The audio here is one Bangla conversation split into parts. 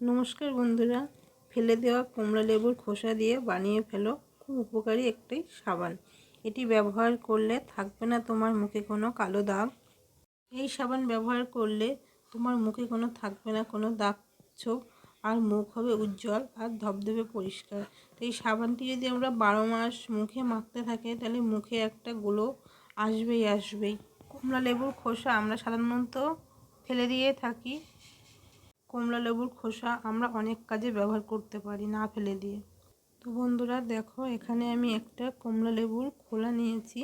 নমস্কার বন্ধুরা, ফেলে দেওয়া কমলা লেবুর খোসা দিয়ে বানিয়ে ফেলো খুব উপকারী একটি সাবান। এটি ব্যবহার করলে থাকবে না তোমার মুখে কোনো কালো দাগ। এই সাবান ব্যবহার করলে তোমার মুখে থাকবে না কোনো দাগ ছোপ, আর মুখ হবে উজ্জ্বল আর ধবধবে পরিষ্কার। তো এই সাবানটি যদি আমরা 12 মাস মুখে মাখতে থাকি তাহলে মুখে একটা গ্লো আসবেই। কমলা লেবুর খোসা আমরা সাধারণত ফেলে দিয়ে থাকি। কমলা লেবুর খোসা আমরা অনেক কাজে ব্যবহার করতে পারি না ফেলে দিয়ে। তো বন্ধুরা দেখো, এখানে আমি একটা কমলা লেবুর খোলা নিয়েছি।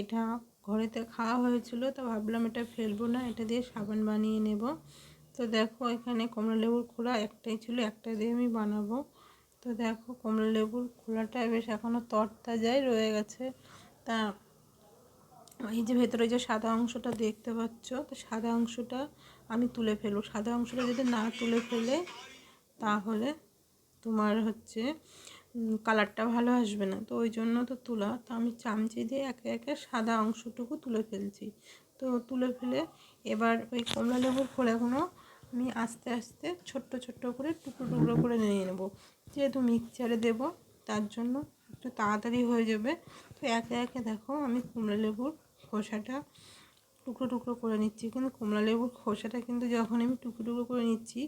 এটা ঘরেতে খাওয়া হয়েছিল, তো ভাবলাম এটা ফেলবো না, এটা দিয়ে সাবান বানিয়ে নেব। তো দেখো, এখানে কমলা লেবুর খোলা একটাই ছিল, একটা দিয়ে আমি বানাবো। তো দেখো, কমলা লেবুর খোলাটা বেশ এখনও তরতাজাই রয়ে গেছে। তা এই যে ভেতরে যে সাদা অংশটা দেখতে পাচ্ছ, তো সাদা অংশটা আমি তুলে ফেলবো। সাদা অংশটা যদি না তুলে ফেলে তাহলে তোমার কালারটা ভালো আসবে না। তো ওই জন্য তো তোলা, তো আমি চামচি দিয়ে একে একে সাদা অংশটুকু তুলে ফেলছি। তো তুলে ফেলে এবার ওই কমলা লেবুর খোলাগুলো আমি আস্তে আস্তে ছোট্ট ছোট্ট করে টুকরো টুকরো করে নিয়ে নেব। যেহেতু মিক্সচারে দেব তার জন্য একটু তাড়াতাড়ি হয়ে যাবে। তো একে একে দেখো, আমি কমলা লেবুর খোসাটা টুকরো টুকরো করে নিচ্ছি। কিন্তু কমলা লেবুর খোসাটা কিন্তু যখন আমি টুকরো টুকরো করে নিচ্ছি,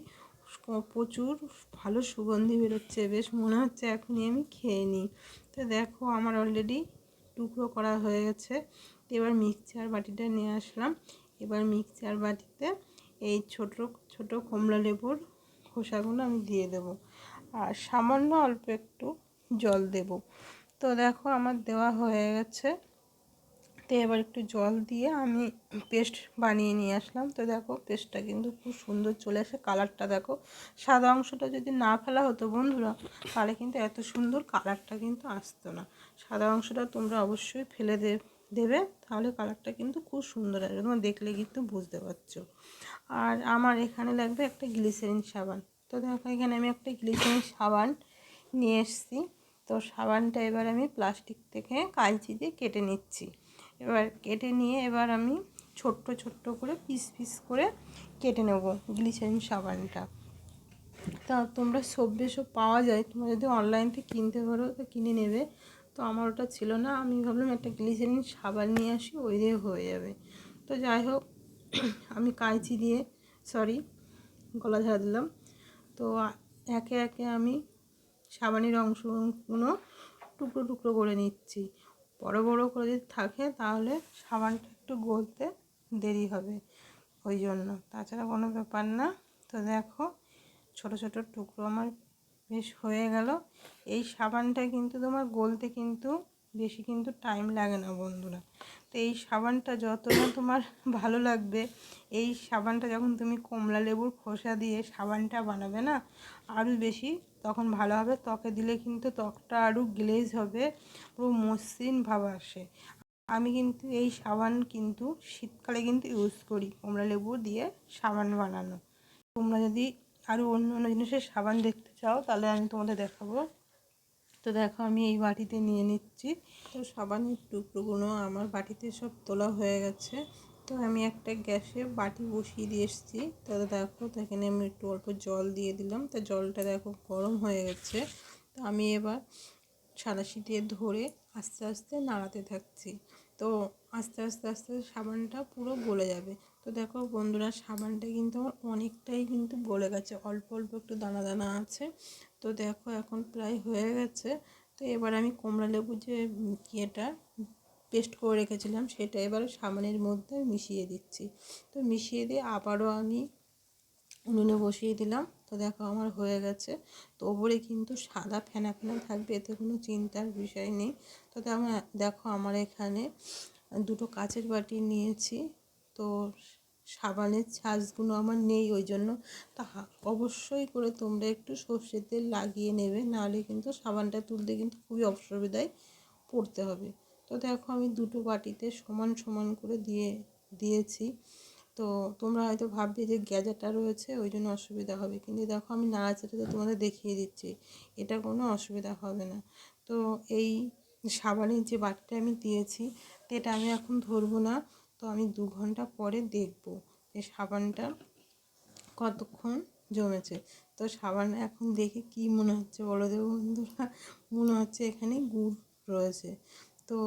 প্রচুর ভালো সুগন্ধি বেরোচ্ছে, বেশ মনে হচ্ছে এখনই আমি খেয়ে নিই। তো দেখো, আমার অলরেডি টুকরো করা হয়ে গেছে। এবার মিক্সচার বাটিটা নিয়ে আসলাম। এবার মিক্সচার বাটিতে এই ছোট ছোট কমলা লেবুর খোসাগুলো আমি দিয়ে দেব, আর সামান্য অল্প একটু জল দেব। তো দেখো, আমার দেওয়া হয়ে গেছে। তো এবার একটু জল দিয়ে আমি পেস্ট বানিয়ে নিয়ে আসলাম। তো দেখো, পেস্টটা কিন্তু খুব সুন্দর চলে আসে। কালারটা দেখো, সাদা অংশটা যদি না ফেলা হতো বন্ধুরা, তাহলে কিন্তু এত সুন্দর কালারটা কিন্তু আসতো না। সাদা অংশটা তোমরা অবশ্যই ফেলে দেবে, তাহলে কালারটা কিন্তু খুব সুন্দর আসবে, তোমরা দেখলে কিন্তু বুঝতে পারছো। আর আমার এখানে লাগবে একটা গ্লিসারিন সাবান। তো দেখো, এখানে আমি একটা গ্লিসারিন সাবান নিয়ে এসেছি। তো সাবানটা এবার আমি প্লাস্টিক থেকে কাঁচি দিয়ে কেটে নিচ্ছি। এবার কেটে নিয়ে এবার আমি ছোট্ট ছোট্ট করে পিস পিস করে কেটে নেব গ্লিসারিন সাবানটা। তা তোমরা সব পাওয়া যায়, তোমরা যদি অনলাইন থেকে কিনতে পারো তো কিনে নেবে। তো আমার ওটা ছিল না, আমি ভাবলাম একটা গ্লিসারিন সাবান নিয়ে আসি, ওই দিয়ে হয়ে যাবে। তো যাই হোক, আমি কাঁচি দিয়ে গলা ঝাড়া দিলাম। তো একে একে আমি সাবানের অংশগুলো টুকরো টুকরো করে নিচ্ছি। বড় বড় করে যদি থাকে তাহলে সাবানটা একটু গলতে দেরি হবে, ওই জন্য, তাছাড়া কোনো ব্যাপার না। তো দেখো, ছোট ছোট টুকরো আমার বেশ হয়ে গেল। এই সাবানটা কিন্তু তোমার গলতে কিন্তু বেশি টাইম লাগে না বন্ধুরা। তো এই সাবানটা যত না তোমার ভালো লাগবে, এই সাবানটা যখন তুমি কমলা লেবুর খোসা দিয়ে সাবানটা বানাবে না, আরও বেশি তখন ভালো হবে। ত্বকে দিলে কিন্তু ত্বকটা আরও গ্লেজ হবে, পুরো মসৃণ ভাব আসে। আমি কিন্তু এই সাবান কিন্তু শীতকালে কিন্তু ইউজ করি, কমলা লেবু দিয়ে সাবান বানানো। তোমরা যদি আরও অন্য অন্য জিনিসের সাবান দেখতে চাও তাহলে আমি তোমাদের দেখাবো। তো দেখো, আমি এই বাটিতে নিয়ে নিচ্ছি। তো সাবানের টুকরোগুলো আমার বাটিতে সব তোলা হয়ে গেছে। তো আমি একটা গ্যাসে বাটি বসিয়ে দিয়ে এসেছি। তো দেখো, তো এখানে আমি একটু অল্প জল দিয়ে দিলাম। তো জলটা দেখো গরম হয়ে গেছে। তো আমি এবার সাঁড়াশি দিয়ে ধরে আস্তে আস্তে নাড়াতে থাকছি। তো আস্তে আস্তে আস্তে সাবানটা পুরো গলে যাবে। তো দেখো বন্ধুরা, সাবানটা কিন্তু আমার অনেকটাই গলে গেছে, অল্প অল্প একটু দানা দানা আছে। তো দেখো, এখন প্রায় হয়ে গেছে। তো এবার আমি কমলা লেবু যে পেস্ট করে রেখেছিলাম সেটা এবার সাবানের মধ্যে মিশিয়ে দিচ্ছি। তো মিশিয়ে দিয়ে আবারও আমি উনুনে বসিয়ে দিলাম। তো দেখো, আমার হয়ে গেছে। তো ওপরে কিন্তু সাদা ফেনা ফেনা থাকবে, এতে কোনো চিন্তার বিষয় নেই। তো দেখো, আমার এখানে দুটো কাচের বাটি নিয়েছি। তো সাবানের ছাঁচগুলো আমার নেই, ওই জন্য তা অবশ্যই করে তোমরা একটু সর্ষের তেল লাগিয়ে নেবে, নাহলে কিন্তু সাবানটা তুলতে কিন্তু খুবই অসুবিধায় পড়তে হবে। তো দেখো, আমি দুটো বাটিতে সমান সমান করে দিয়েছি। তো তোমরা হয়তো ভাববে যে গ্যাজাটা রয়েছে ওই জন্য অসুবিধা হবে, কিন্তু দেখো, আমি নাড়াচাড়াতে তোমাদের দেখিয়ে দিচ্ছি, এটা কোনো অসুবিধা হবে না। তো এই সাবানের যে বাটিটা আমি দিয়েছি, এটা আমি এখন ধরবো না। তো আমি 2 ঘন্টা পরে দেখব যে সাবানটা কতক্ষণ জমেছে। তো সাবান এখন দেখে কি মনে হচ্ছে বলো দেব বন্ধুরা, মনে হচ্ছে এখানে গুড় রয়েছে। তো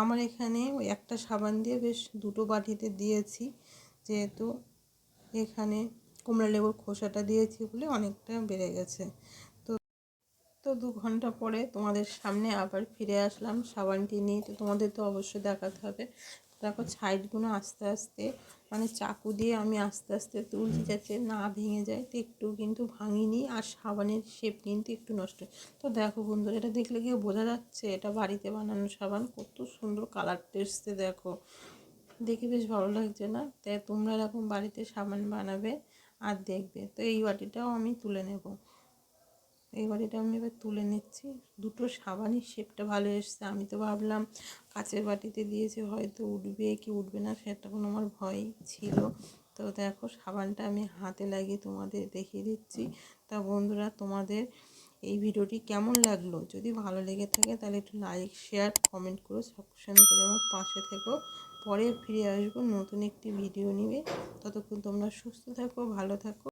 আমার এখানে ওই একটা সাবান দিয়ে বেশ দুটো বাটিতে দিয়েছি, যেহেতু এখানে কুমড়া লেবুর খোসাটা দিয়েছি বলে অনেকটা বেড়ে গেছে। তো 2 ঘন্টা পরে তোমাদের সামনে আবার ফিরে আসলাম সাবানটি নিয়ে। তো তোমাদের তো অবশ্যই দেখাতে হবে। দেখো সাইডগুলো আস্তে আস্তে মানে চাকু দিয়ে আমি আস্তে আস্তে তুলছি যাতে না ভেঙে যায়। তো একটু কিন্তু ভাঙিনি, আর সাবানের শেপ কিন্তু একটু নষ্ট। তো দেখো বন্ধুরা, এটা দেখলে কি বোঝা যাচ্ছে এটা বাড়িতে বানানো সাবান? কত সুন্দর কালারটা এসছে দেখো, দেখে বেশ ভালো লাগছে না? তাই তোমরা এরকম বাড়িতে সাবান বানাবে আর দেখবে। তো এই বাটিটাও আমি তুলে নেব। এই বাটিটা আমি এবার তুলে নিচ্ছি। দুটো সাবানের শেপটা ভালো এসছে। আমি তো ভাবলাম কাচের বাটিতে দিয়েছে হয়তো উঠবে কি উঠবে না, সেটা কোনো আমার ভয় ছিল। তো দেখো সাবানটা আমি হাতে লাগিয়ে তোমাদের দেখিয়ে দিচ্ছি। তা বন্ধুরা, তোমাদের এই ভিডিওটি কেমন লাগলো? যদি ভালো লেগে থাকে তাহলে একটু লাইক, শেয়ার, কমেন্ট করো, সাবস্ক্রাইব করে আমার পাশে থেকো। পরে ফিরে আসবো নতুন একটি ভিডিও নিয়ে। ততক্ষণ তোমরা সুস্থ থাকো, ভালো থাকো।